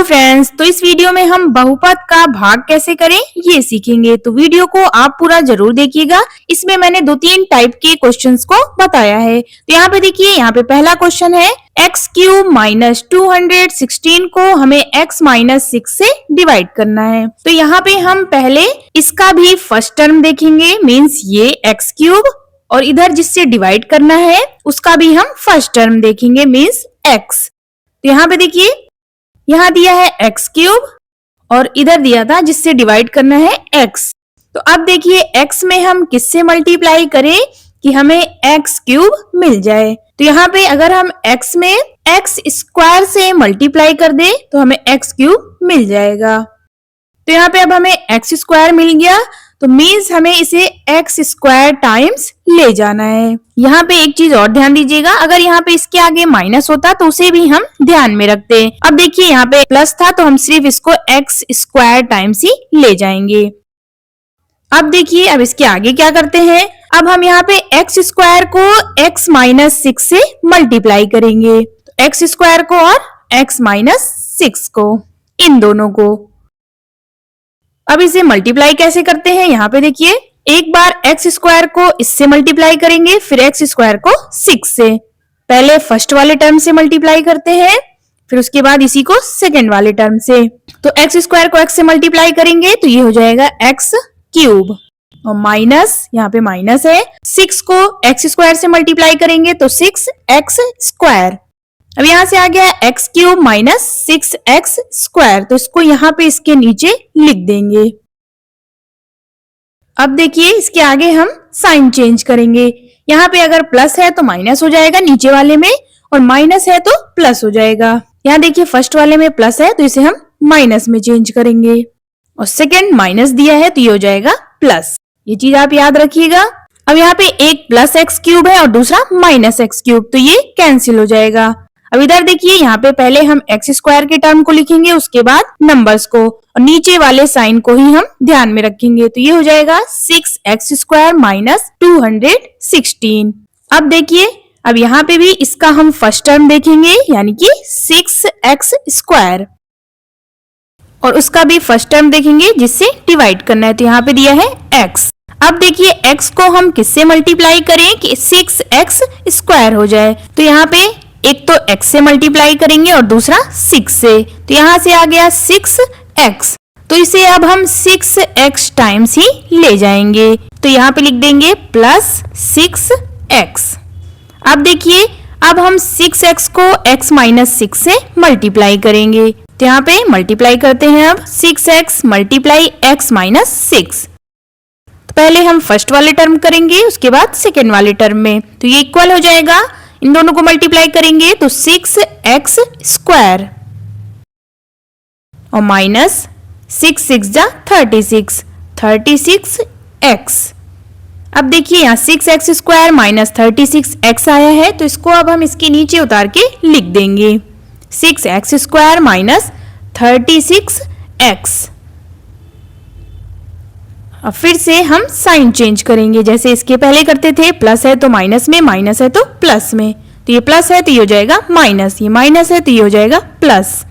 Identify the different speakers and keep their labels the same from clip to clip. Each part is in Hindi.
Speaker 1: फ्रेंड्स, तो इस वीडियो में हम बहुपद का भाग कैसे करें ये सीखेंगे। तो वीडियो को आप पूरा जरूर देखिएगा। इसमें मैंने 2-3 टाइप के क्वेश्चंस को बताया है। तो यहाँ पे देखिए, यहाँ पे पहला क्वेश्चन है x³ माइनस 216 को हमें x माइनस 6 से डिवाइड करना है। तो यहाँ पे हम पहले इसका भी फर्स्ट टर्म देखेंगे, मीन्स ये x³, और इधर जिससे डिवाइड करना है उसका भी हम फर्स्ट टर्म देखेंगे, मीन्स x। तो यहाँ पे देखिए, यहाँ दिया है x³ और इधर दिया था जिससे डिवाइड करना है x। तो अब देखिए x में हम किससे मल्टीप्लाई करें कि हमें x³ मिल जाए। तो यहाँ पे अगर हम x में x² से मल्टीप्लाई कर दे तो हमें x³ मिल जाएगा। तो यहाँ पे अब हमें x² मिल गया, तो मीन्स हमें इसे x² टाइम्स ले जाना है। यहाँ पे एक चीज और ध्यान दीजिएगा, अगर यहाँ पे इसके आगे माइनस होता तो उसे भी हम ध्यान में रखते। अब देखिए यहाँ पे प्लस था तो हम सिर्फ इसको x² टाइम्स ही ले जाएंगे। अब देखिए, अब इसके आगे क्या करते हैं, अब हम यहाँ पे x² को x माइनस 6 से मल्टीप्लाई करेंगे। तो x² को और x माइनस 6 को, इन दोनों को। अब इसे मल्टीप्लाई कैसे करते हैं, यहाँ पे देखिए, एक बार x² को इससे मल्टीप्लाई करेंगे, फिर x² को 6 से। पहले फर्स्ट वाले टर्म से मल्टीप्लाई करते हैं, फिर उसके बाद इसी को सेकंड वाले टर्म से। तो x² को x से मल्टीप्लाई करेंगे तो ये हो जाएगा x³ और माइनस, यहाँ पे माइनस है, 6 को x² से मल्टीप्लाई करेंगे तो 6x²। अब यहाँ से आ गया x³ माइनस 6x², तो इसको यहाँ पे इसके नीचे लिख देंगे। अब देखिए इसके आगे हम साइन चेंज करेंगे। यहाँ पे अगर प्लस है तो माइनस हो जाएगा नीचे वाले में, और माइनस है तो प्लस हो जाएगा। यहाँ देखिए फर्स्ट वाले में प्लस है तो इसे हम माइनस में चेंज करेंगे, और सेकंड माइनस दिया है तो ये हो जाएगा प्लस। ये चीज आप याद रखिएगा। अब यहाँ पे एक प्लस x³ है और दूसरा माइनस x³, तो ये कैंसिल हो जाएगा। अब इधर देखिए, यहाँ पे पहले हम x² के टर्म को लिखेंगे, उसके बाद नंबर्स को, और नीचे वाले साइन को ही हम ध्यान में रखेंगे। तो ये हो जाएगा 6x² माइनस 216। अब देखिए, अब यहाँ पे भी इसका हम फर्स्ट टर्म देखेंगे, यानी कि 6x², और उसका भी फर्स्ट टर्म देखेंगे जिससे डिवाइड करना है। तो यहाँ पे दिया है x। अब देखिए x को हम किससे मल्टीप्लाई करें कि 6x² हो जाए। तो यहाँ पे एक तो x से मल्टीप्लाई करेंगे और दूसरा 6 से। तो यहाँ से आ गया 6x, तो इसे अब हम 6x टाइम्स ही ले जाएंगे। तो यहाँ पे लिख देंगे प्लस 6x। अब देखिए, अब हम 6x को x माइनस 6 से मल्टीप्लाई करेंगे। तो यहाँ पे मल्टीप्लाई करते हैं। अब 6x मल्टीप्लाई x माइनस 6। तो पहले हम फर्स्ट वाले टर्म करेंगे, उसके बाद सेकेंड वाले टर्म में। तो ये इक्वल हो जाएगा, इन दोनों को मल्टीप्लाई करेंगे तो 6x² और माइनस 6 जा 36, 36x। अब देखिए यहाँ 6x² माइनस 36x आया है, तो इसको अब हम इसके नीचे उतार के लिख देंगे 6x² माइनस 36x। अब फिर से हम साइन चेंज करेंगे, जैसे इसके पहले करते थे, प्लस है तो माइनस में, माइनस है तो प्लस में। तो ये प्लस है तो ये हो जाएगा माइनस, ये माइनस है तो ये हो जाएगा प्लस।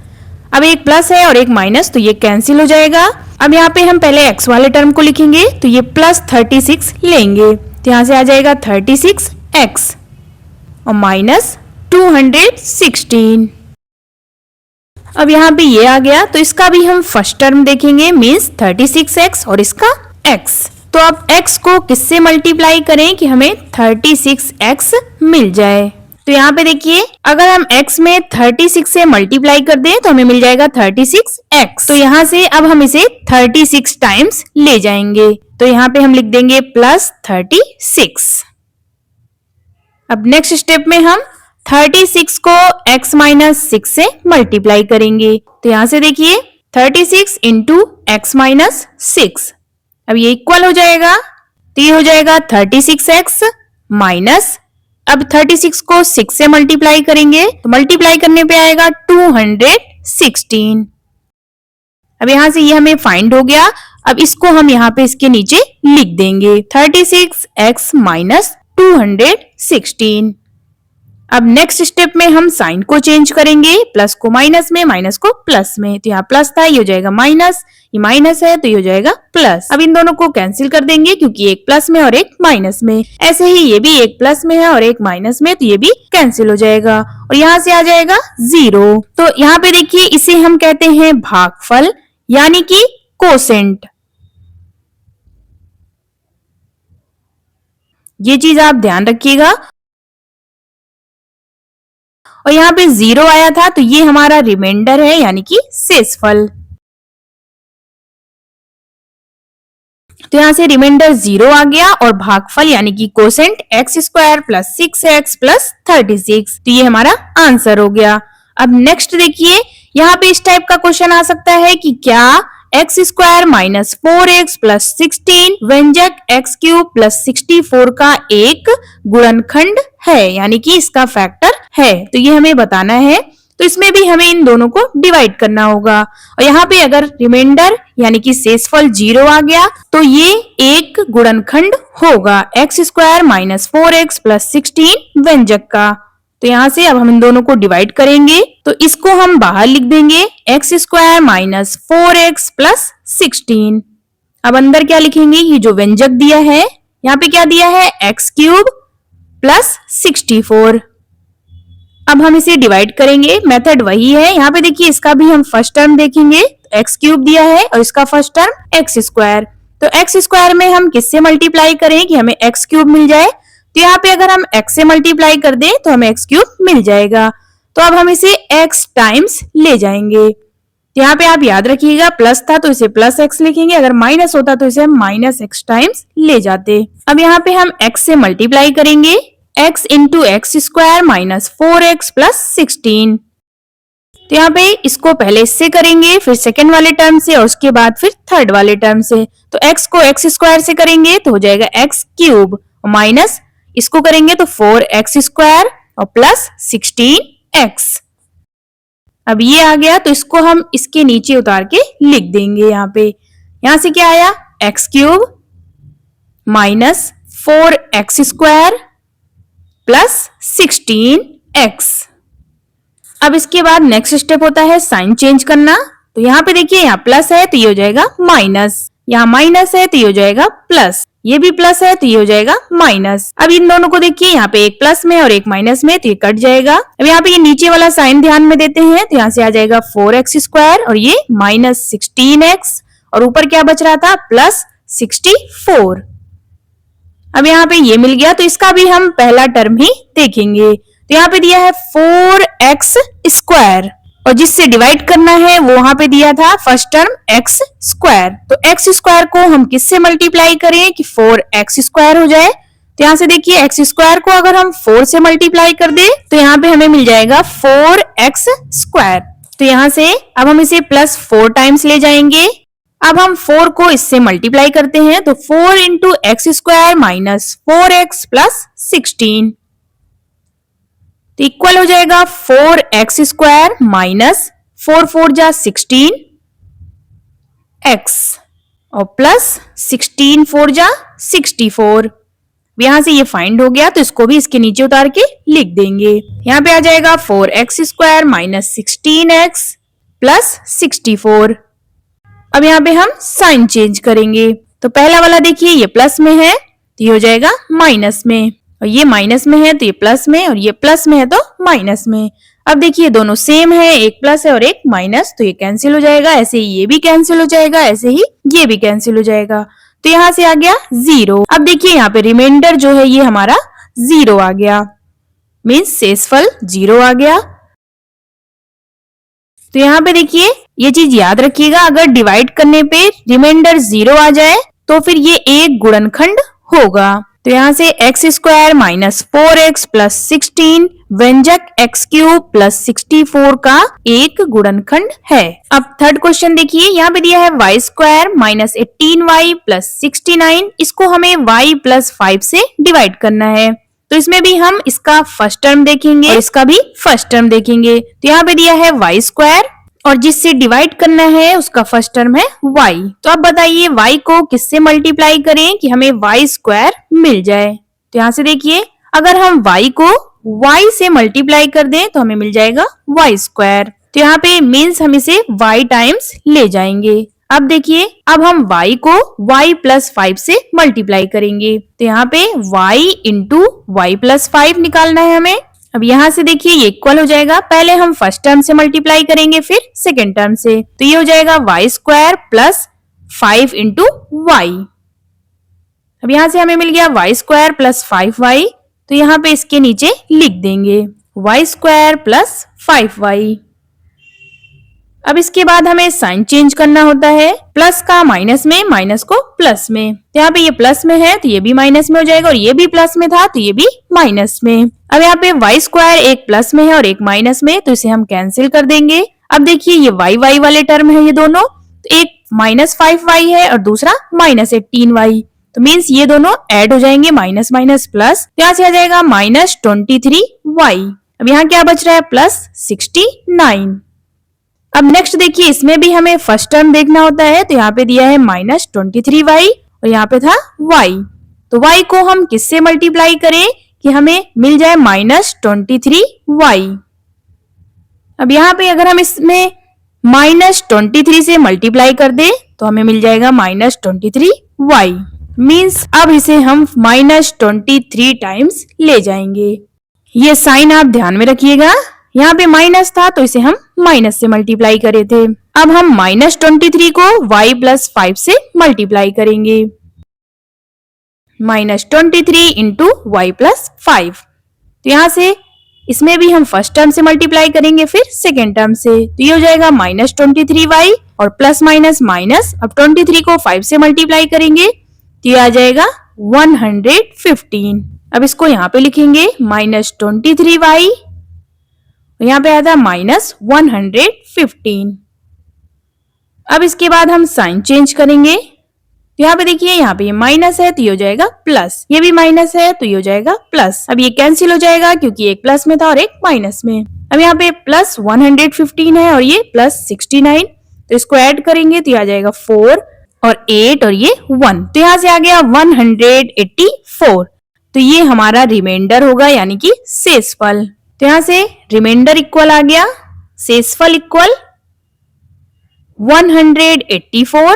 Speaker 1: अब एक प्लस है और एक माइनस, तो ये कैंसिल हो जाएगा। अब यहाँ पे हम पहले x वाले टर्म को लिखेंगे, तो ये प्लस 36 लेंगे। तो यहाँ से आ जाएगा 36x और माइनस 216। अब यहाँ पे ये आ गया, तो इसका भी हम फर्स्ट टर्म देखेंगे, मीन्स 36x और इसका x। तो अब x को किससे मल्टीप्लाई करें कि हमें 36x मिल जाए। तो यहाँ पे देखिए, अगर हम x में 36 से मल्टीप्लाई कर दें तो हमें मिल जाएगा 36x। तो यहाँ से अब हम इसे 36 टाइम्स ले जाएंगे। तो यहाँ पे हम लिख देंगे प्लस 36। अब नेक्स्ट स्टेप में हम 36 को x माइनस 6 से मल्टीप्लाई करेंगे। तो यहाँ से देखिए 36 इंटू x माइनस 6, अब ये इक्वल हो जाएगा। तो ये हो जाएगा 36x माइनस, अब 36 को 6 से मल्टीप्लाई करेंगे तो मल्टीप्लाई करने पे आएगा 216। अब यहाँ से ये हमें फाइंड हो गया। अब इसको हम यहाँ पे इसके नीचे लिख देंगे 36x माइनस 216। अब नेक्स्ट स्टेप में हम साइन को चेंज करेंगे, प्लस को माइनस में, माइनस को प्लस में। तो यहाँ प्लस था, ये हो जाएगा माइनस, ये माइनस है तो ये हो जाएगा प्लस। अब इन दोनों को कैंसिल कर देंगे क्योंकि एक प्लस में और एक माइनस में। ऐसे ही ये भी एक प्लस में है और एक माइनस में, तो ये भी कैंसिल हो जाएगा और यहाँ से आ जाएगा 0। तो यहाँ पे देखिए इसे हम कहते हैं भागफल यानी कि कोसेंट। ये चीज आप ध्यान रखिएगा। और यहाँ पे 0 आया था तो ये हमारा रिमाइंडर है यानी कि शेषफल। तो यहाँ से रिमाइंडर 0 आ गया और भागफल यानी कि quotient x² plus 6x plus 36। तो ये हमारा आंसर हो गया। अब नेक्स्ट देखिए, यहाँ पे इस टाइप का क्वेश्चन आ सकता है कि क्या x² माइनस 4x प्लस 16 व्यंजक x³ प्लस 64 का एक गुणनखंड है यानी कि इसका फैक्टर है। तो ये हमें बताना है। तो इसमें भी हमें इन दोनों को डिवाइड करना होगा और यहाँ पे अगर रिमाइंडर यानी कि शेषफल 0 आ गया तो ये एक गुणनखंड होगा x² माइनस 4x प्लस 16 व्यंजक का। तो यहाँ से अब हम इन दोनों को डिवाइड करेंगे तो इसको हम बाहर लिख देंगे x² माइनस 4x प्लस 16। अब अंदर क्या लिखेंगे, ये जो व्यंजक दिया है यहाँ पे क्या दिया है x³ प्लस 64। अब हम इसे डिवाइड करेंगे, मेथड वही है। यहाँ पे देखिए इसका भी हम फर्स्ट टर्म देखेंगे, x³ दिया है और इसका फर्स्ट टर्म x²। तो x² में हम किससे मल्टीप्लाई करें कि हमें x³ मिल जाए। तो यहाँ पे अगर हम x से मल्टीप्लाई कर दें तो हमें x³ मिल जाएगा। तो अब हम इसे x टाइम्स ले जाएंगे। तो यहाँ पे आप याद रखिएगा प्लस था तो इसे प्लस x लिखेंगे, अगर माइनस होता तो इसे हम माइनस x टाइम्स ले जाते। अब यहाँ पे हम x से मल्टीप्लाई करेंगे, x into x² minus 4x plus 16। तो यहाँ पे इसको पहले इससे करेंगे, फिर सेकेंड वाले टर्म से और उसके बाद फिर थर्ड वाले टर्म से। तो x को x² से करेंगे तो हो जाएगा x³ और माइनस इसको करेंगे तो 4x² और प्लस 16x। अब ये आ गया तो इसको हम इसके नीचे उतार के लिख देंगे। यहाँ पे यहाँ से क्या आया x³ minus 4x² plus 16x। अब इसके बाद नेक्स्ट स्टेप होता है साइन चेंज करना। तो यहाँ पे देखिए यहाँ प्लस है तो ये हो जाएगा माइनस, यहाँ माइनस है तो ये हो जाएगा प्लस, ये भी प्लस है तो ये हो जाएगा माइनस। अब इन दोनों को देखिए यहाँ पे एक प्लस में और एक माइनस में तो ये कट जाएगा। अब यहाँ पे ये नीचे वाला साइन ध्यान में देते हैं तो यहाँ से आ जाएगा 4x² और ये माइनस 16x और ऊपर क्या बच रहा था प्लस 64। अब यहाँ पे ये मिल गया तो इसका भी हम पहला टर्म ही देखेंगे। तो यहाँ पे दिया है 4x² और जिससे डिवाइड करना है वो वहां पे दिया था फर्स्ट टर्म x²। तो x² को हम किससे मल्टीप्लाई करें कि 4x² हो जाए। तो यहाँ से देखिए x² को अगर हम 4 से मल्टीप्लाई कर दे तो यहाँ पे हमें मिल जाएगा 4x²। तो यहाँ से अब हम इसे प्लस 4 टाइम्स ले जाएंगे। अब हम 4 को इससे मल्टीप्लाई करते हैं तो 4 into x² minus 4x plus 16 तो इक्वल हो जाएगा 4x² माइनस 4 4 जा 16 x और प्लस 16 4 जा 64। यहां से ये फाइंड हो गया तो इसको भी इसके नीचे उतार के लिख देंगे। यहाँ पे आ जाएगा 4x² माइनस 16x प्लस 64। अब यहाँ पे हम साइन चेंज करेंगे तो पहला वाला देखिए ये प्लस में है तो ये हो जाएगा माइनस में, और ये माइनस में है तो ये प्लस में, और ये प्लस में है तो माइनस में। अब देखिए दोनों सेम है, एक प्लस है और एक माइनस, तो ये कैंसिल हो जाएगा। ऐसे ही ये भी कैंसिल हो जाएगा, ऐसे ही ये भी कैंसिल हो जाएगा। तो यहाँ से आ गया 0। अब देखिए यहाँ पे रिमाइंडर जो है ये हमारा 0 आ गया, मीन्स शेषफल 0 आ गया। तो यहाँ पे देखिए ये चीज याद रखिएगा, अगर डिवाइड करने पे रिमाइंडर 0 आ जाए तो फिर ये एक गुणनखंड होगा। तो यहाँ से x² माइनस 4x प्लस 16 व्यंजक x³ प्लस 64 का एक गुणनखंड है। अब थर्ड क्वेश्चन देखिए, यहाँ पे दिया है y² माइनस 18y प्लस 69। इसको हमें y प्लस 5 से डिवाइड करना है। तो इसमें भी हम इसका फर्स्ट टर्म देखेंगे और इसका भी फर्स्ट टर्म देखेंगे। तो यहाँ पे दिया है y² और जिससे डिवाइड करना है उसका फर्स्ट टर्म है y। तो अब बताइए y को किससे मल्टीप्लाई करें कि हमें y² मिल जाए। तो यहाँ से देखिए अगर हम y को y से मल्टीप्लाई कर दें तो हमें मिल जाएगा y स्क्वायर। तो यहाँ पे मीन्स हम इसे y टाइम्स ले जाएंगे। अब देखिए, अब हम y को y प्लस 5 से मल्टीप्लाई करेंगे। तो यहाँ पे y इंटू वाई प्लस 5 निकालना है हमें। अब यहाँ से देखिए ये इक्वल हो जाएगा, पहले हम फर्स्ट टर्म से मल्टीप्लाई करेंगे फिर सेकेंड टर्म से। तो ये हो जाएगा y square plus 5 into y. अब यहाँ से हमें मिल गया y स्क्वायर प्लस 5y। तो यहाँ पे इसके नीचे लिख देंगे y स्क्वायर प्लस 5y। अब इसके बाद हमें साइन चेंज करना होता है, प्लस का माइनस में, माइनस को प्लस में। तो यहाँ पे ये प्लस में है तो ये भी माइनस में हो जाएगा, और ये भी प्लस में था तो ये भी माइनस में। अब यहाँ पे y स्क्वायर एक प्लस में है और एक माइनस में, तो इसे हम कैंसिल कर देंगे। अब देखिए ये y वाले टर्म है ये दोनों, तो एक माइनस 5y है और दूसरा माइनस 18y। तो मीन्स ये दोनों ऐड हो जाएंगे, माइनस माइनस प्लस। यहाँ से आ जाएगा माइनस 23y। अब यहाँ क्या बच रहा है, प्लस 69। अब नेक्स्ट देखिए, इसमें भी हमें फर्स्ट टर्म देखना होता है। तो यहाँ पे दिया है माइनस 23y और यहाँ पे था y। तो y को हम किससे मल्टीप्लाई करें कि हमें मिल जाए माइनस 23y। अब यहाँ पे अगर हम इसमें माइनस 23 से मल्टीप्लाई कर दे तो हमें मिल जाएगा माइनस 23y। मीन्स अब इसे हम माइनस 23 टाइम्स ले जाएंगे। ये साइन आप ध्यान में रखिएगा, यहाँ पे माइनस था तो इसे हम माइनस से मल्टीप्लाई करे थे। अब हम माइनस 23 को y प्लस 5 से मल्टीप्लाई करेंगे। Minus 23 into y plus 5। तो यहाँ से इसमें भी हम फर्स्ट टर्म से मल्टीप्लाई करेंगे फिर सेकेंड टर्म से। तो ये हो जाएगा माइनस 23y और प्लस माइनस माइनस। अब 23 को 5 से मल्टीप्लाई करेंगे तो ये आ जाएगा 115। अब इसको यहाँ पे लिखेंगे माइनस 23y, यहाँ पे आया था माइनस 115। अब इसके बाद हम साइन चेंज करेंगे। तो यहाँ पे देखिए, यहाँ पे ये माइनस है तो ये हो जाएगा प्लस, ये भी माइनस है तो ये हो जाएगा प्लस। अब ये कैंसिल हो जाएगा क्योंकि एक प्लस में था और एक माइनस में। अब यहाँ पे प्लस 115 है और ये प्लस 69, तो इसको ऐड करेंगे तो ये आ जाएगा 4 और 8 और ये 1। तो यहाँ से आ गया 184। तो ये हमारा रिमाइंडर होगा, यानी कि शेषफल। तो यहाँ से रिमाइंडर इक्वल आ गया, शेषफल इक्वल 184,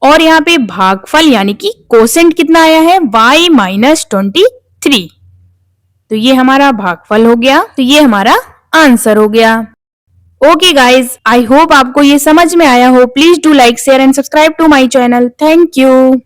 Speaker 1: और यहाँ पे भागफल यानी कि कोसेंट कितना आया है, y माइनस 23। तो ये हमारा भागफल हो गया, तो ये हमारा आंसर हो गया। ओके गाइज, आई होप आपको ये समझ में आया हो। Please do like, share and subscribe to my channel. Thank you.